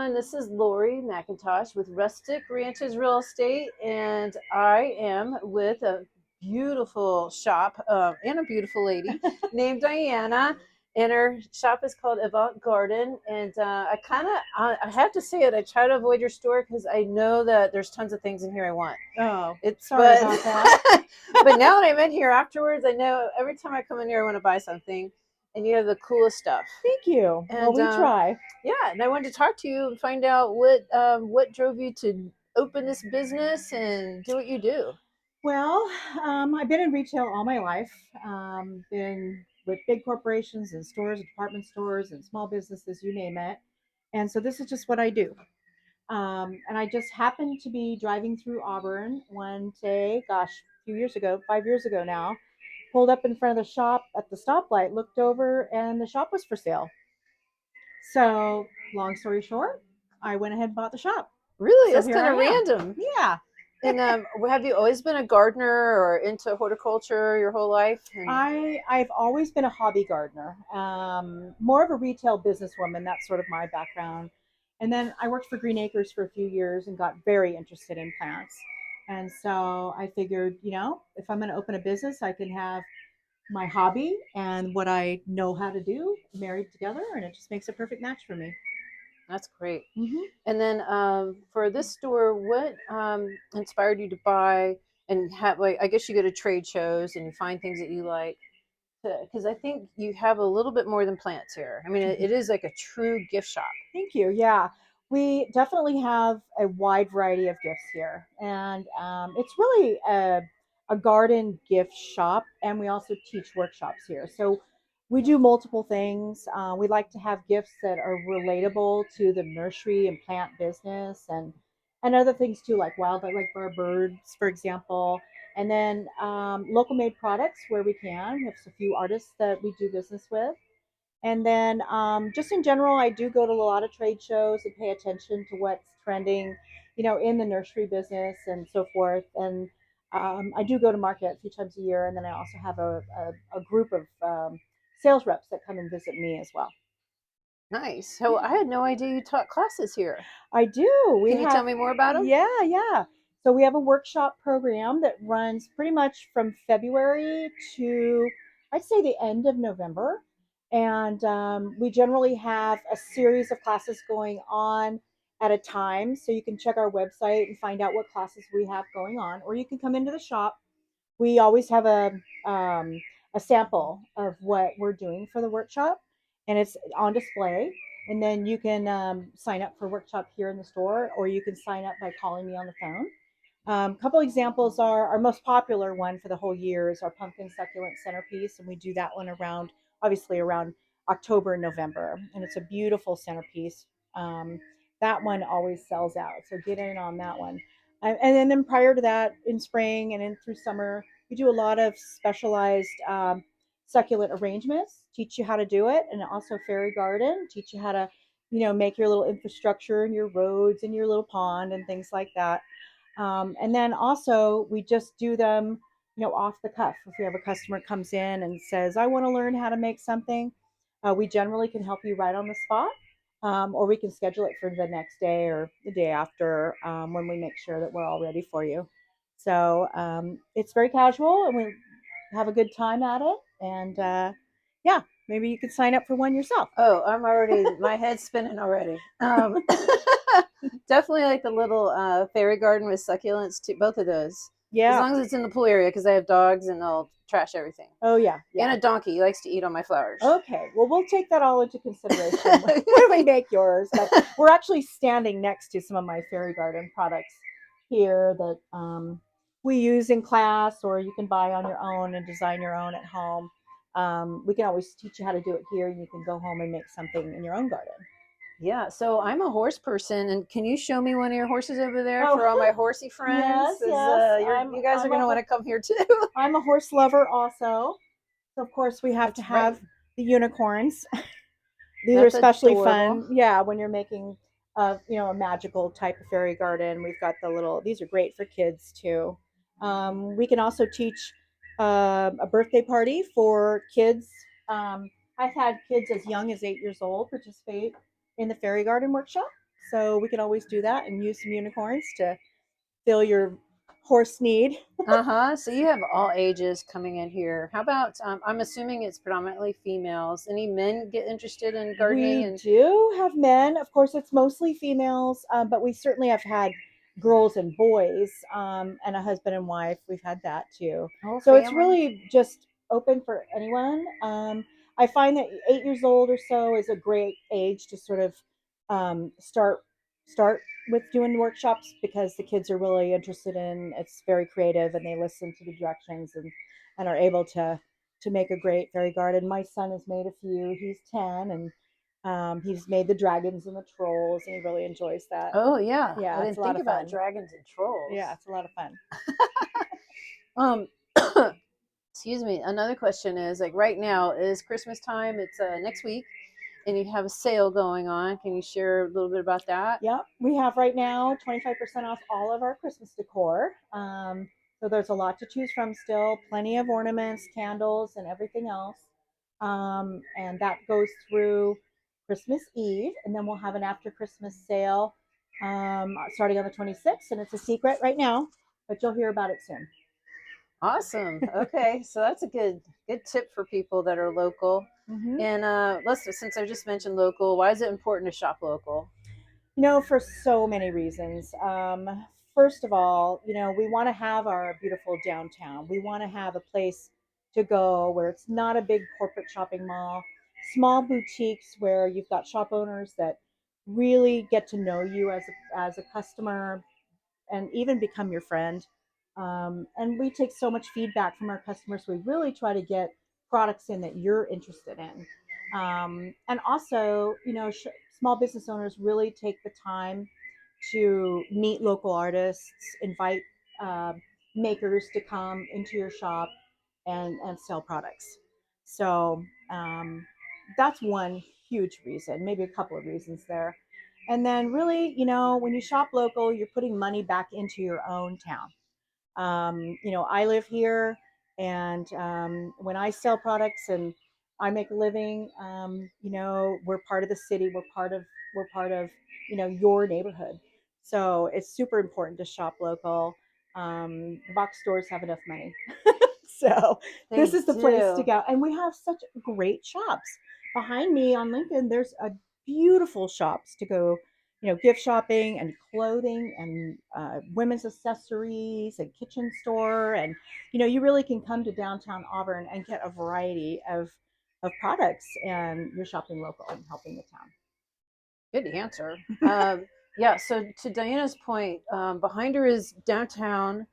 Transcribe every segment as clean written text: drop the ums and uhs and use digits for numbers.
everyone. This is Lori McIntosh with Rustic Ranches Real Estate, and I am with a beautiful shop and a beautiful lady named Diana. And her shop is called AvantGarden. And I have to say it, I try to avoid your store because I know that there's tons of things in here I want. Oh, It's sorry but, about that. but now that I'm in here afterwards, I know every time I come in here, I want to buy something. And you have the coolest stuff. Thank you. And Well, we try. yeah, and I wanted to talk to you and find out what drove you to open this business and do what you do. Well, I've been in retail all my life. Been with big corporations and stores, department stores, and small businesses, you name it. And so this is just what I do. And I just happened to be driving through Auburn one day, gosh, a few years ago, 5 years ago now, pulled up in front of the shop at the stoplight, looked over, and the shop was for sale. So, long story short, I went ahead and bought the shop. Really, So that's here kind I of am. random. Yeah. And have you always been a gardener or into horticulture your whole life? And I've always been a hobby gardener, more of a retail businesswoman. That's sort of my background. And then I worked for Green Acres for a few years and got very interested in plants. And so I figured, if I'm going to open a business, I can have my hobby and what I know how to do married together, and it just makes a perfect match for me. that's great. Hmm. And then for this store, what inspired you to buy and have like? I guess you go to trade shows and you find things that you like. Because I think you have a little bit more than plants here. I mean, it is like a true gift shop. Thank you. Yeah, we definitely have a wide variety of gifts here, and it's really a garden gift shop. And we also teach workshops here, so we do multiple things. We like to have gifts that are relatable to the nursery and plant business, and other things too, like wildlife, like our birds, for example. And then local made products where we can. We have a few artists that we do business with, and then just in general, I do go to a lot of trade shows and pay attention to what's trending, in the nursery business and so forth. And I do go to market a few times a year. And then I also have a group of sales reps that come and visit me as well. Nice. So I had no idea you taught classes here. I do. We Can you tell have, me more about them? yeah. So we have a workshop program that runs pretty much from February to, I'd say, the end of November. And we generally have a series of classes going on at a time. So you can check our website and find out what classes we have going on, or you can come into the shop. We always have a sample of what we're doing for the workshop, and it's on display. And then you can sign up for workshop here in the store, or you can sign up by calling me on the phone. A couple examples are our most popular one for the whole year is our pumpkin succulent centerpiece, and we do that one obviously around October and November, and it's a beautiful centerpiece. That one always sells out, so get in on that one. And then prior to that, in spring and in through summer, we do a lot of specialized succulent arrangements, teach you how to do it, and also fairy garden, teach you how to, make your little infrastructure and your roads and your little pond and things like that. And then also we just do them, off the cuff. If we have a customer comes in and says, I want to learn how to make something, we generally can help you right on the spot. Or we can schedule it for the next day or the day after, when we make sure that we're all ready for you. So it's very casual, and we have a good time at it. And yeah, maybe you could sign up for one yourself. Oh, I'm already, my head's spinning already. Definitely like the little fairy garden with succulents too. Both of those. As Yeah. long as it's in the pool area, because I have dogs and they'll trash everything. Oh, yeah. And a donkey likes to eat on my flowers. Okay. Well, we'll take that all into consideration when we make yours. But we're actually standing next to some of my fairy garden products here that we use in class, or you can buy on your own and design your own at home. We can always teach you how to do it here, and you can go home and make something in your own garden. Yeah, so I'm a horse person, and can you show me one of your horses over there Oh, for all my horsey friends? yes. You guys are going to want to come here too. I'm a horse lover also. So of course we have to have the unicorns. These are especially adorable. fun. Yeah, when you're making a magical type of fairy garden. We've got these are great for kids too. We can also teach a birthday party for kids. I've had kids as young as 8 years old participate in the fairy garden workshop. So we can always do that and use some unicorns to fill your horse need. Uh-huh. So you have all ages coming in here. How about I'm assuming it's predominantly females. Any men get interested in gardening? We And do have men. Of course, it's mostly females, but we certainly have had girls and boys, and a husband and wife. We've had that too. whole So it's family? really just open for anyone. I find that 8 years old or so is a great age to sort of start with doing workshops because the kids are really interested in. It's very creative, and they listen to the directions and are able to make a great fairy garden. My son has made a few. He's 10, and he's made the dragons and the trolls, and he really enjoys that. Oh yeah. I Yeah, it's a didn't lot think of about fun. dragons and trolls. Yeah, it's a lot of fun. Um excuse me. Another question is like right now is Christmas time. It's next week and you have a sale going on. Can you share a little bit about that? Yep, we have right now 25% off all of our Christmas decor. So there's a lot to choose from still, plenty of ornaments, candles, and everything else. And that goes through Christmas Eve, and then we'll have an after Christmas sale starting on the 26th. And it's a secret right now, but you'll hear about it soon. Awesome. Okay, so that's a good tip for people that are local. Mm-hmm. And let's since I just mentioned local, why is it important to shop local? For so many reasons. First of all, we want to have our beautiful downtown. We want to have a place to go where it's not a big corporate shopping mall, small boutiques where you've got shop owners that really get to know you as a customer and even become your friend. And we take so much feedback from our customers. We really try to get products in that you're interested in. And also, small business owners really take the time to meet local artists, invite uh, makers to come into your shop and sell products. So that's one huge reason, maybe a couple of reasons there. And then, really, when you shop local, you're putting money back into your own town. I live here, and when I sell products and I make a living, we're part of the city. We're part of your neighborhood. So it's super important to shop local. The box stores have enough money, so this They is the place to do. go. And we have such great shops. Behind me on Lincoln, there's a beautiful shops to go, gift shopping and clothing and women's accessories and kitchen store. And, you really can come to downtown Auburn and get a variety of products, and you're shopping local and helping the town. Good answer. Yeah, so to Diana's point, behind her is downtown,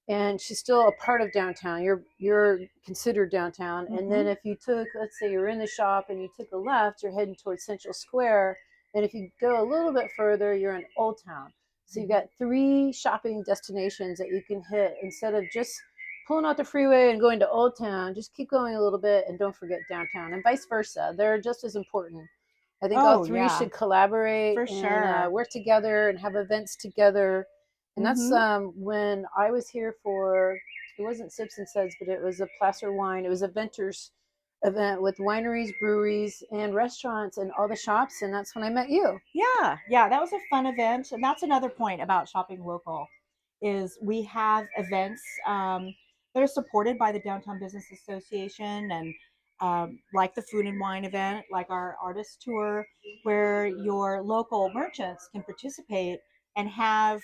and she's still a part of downtown. You're considered downtown, and then Mm-hmm. if you took, let's say you're in the shop and you took a left, you're heading towards Central Square, and if you go a little bit further, you're in Old Town. So you've got three shopping destinations that you can hit instead of just pulling out the freeway and going to Old Town. Just keep going a little bit and don't forget downtown, and vice versa. They're just as important. I think all Oh, three yeah, should collaborate for and sure. work together and have events together. And that's Mm-hmm. when I was here for, it wasn't Sips and Suds, but it was a Placer Wine. It was a Ventures event with wineries, breweries, and restaurants and all the shops. And that's when I met you. Yeah, that was a fun event, and that's another point about shopping local is we have events that are supported by the Downtown Business Association, and like the food and wine event, like our artist tour, where your local merchants can participate and have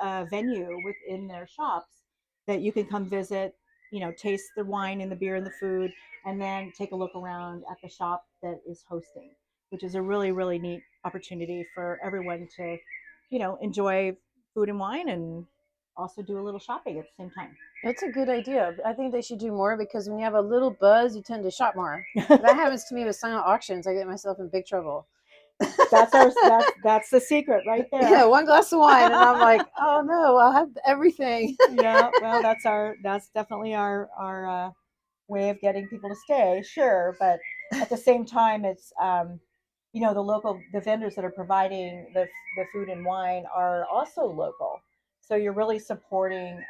a venue within their shops that you can come visit, taste the wine and the beer and the food, and then take a look around at the shop that is hosting, which is a really, really neat opportunity for everyone to, enjoy food and wine and also do a little shopping at the same time. It's a good idea. I think they should do more because when you have a little buzz, you tend to shop more. That happens to me with silent auctions. I get myself in big trouble. That's the secret right Yeah, there. one glass of wine, and I'm like, oh no, I'll have everything. Yeah, well, that's definitely our way of getting people to stay, sure, but at the same time, it's the vendors that are providing the food and wine are also local, so you're really supporting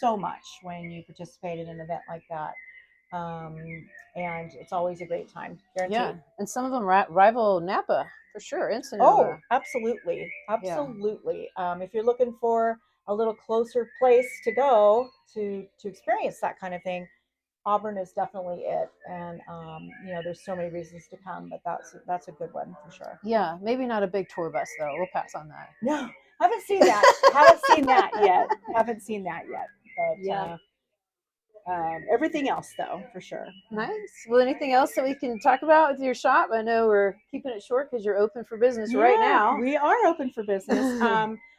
so much when you participate in an event like that. Um, and it's always a great time, guaranteed. Yeah, and some of them rival Napa for sure. Oh, Ensenada. absolutely, Yeah. absolutely. If you're looking for a little closer place to go to experience that kind of thing, Auburn is definitely it. And there's so many reasons to come, but that's a good one for sure. Yeah, maybe not a big tour bus though. We'll pass on that. No, haven't seen that. Haven't seen that yet. Haven't seen that yet. But Yeah. everything else, though, for sure. Nice. Well, anything else that we can talk about with your shop? I know we're keeping it short because you're open for business right now. We are open for business.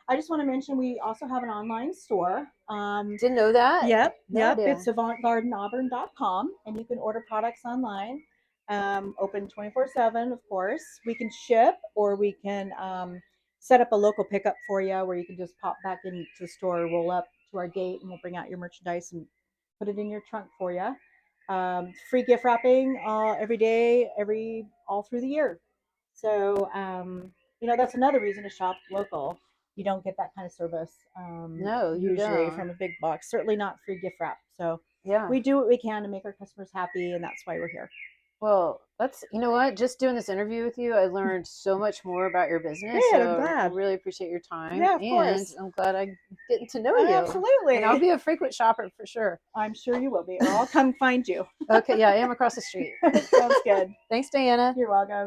I just want to mention we also have an online store. Didn't know that. Yep. No idea. It's AvantGardenAuburn.com, and you can order products online. Open 24/7, of course. We can ship, or we can set up a local pickup for you where you can just pop back into the store, roll up to our gate, and we'll bring out your merchandise and put it in your trunk for you. Free gift wrapping every day, all through the year. So that's another reason to shop local. You don't get that kind of service No, you usually don't. from a big box. Certainly not free gift wrap. So Yeah. we do what we can to make our customers happy, and that's why we're here. Well, you know what? Just doing this interview with you, I learned so much more about your business. Good, so I'm glad. I really appreciate your time. Yeah, of and course. I'm glad I'm getting to know you. Absolutely. And I'll be a frequent shopper for sure. I'm sure you will be, or I'll come find you. Okay, yeah, I am across the street. Sounds good. Thanks, Diana. You're welcome.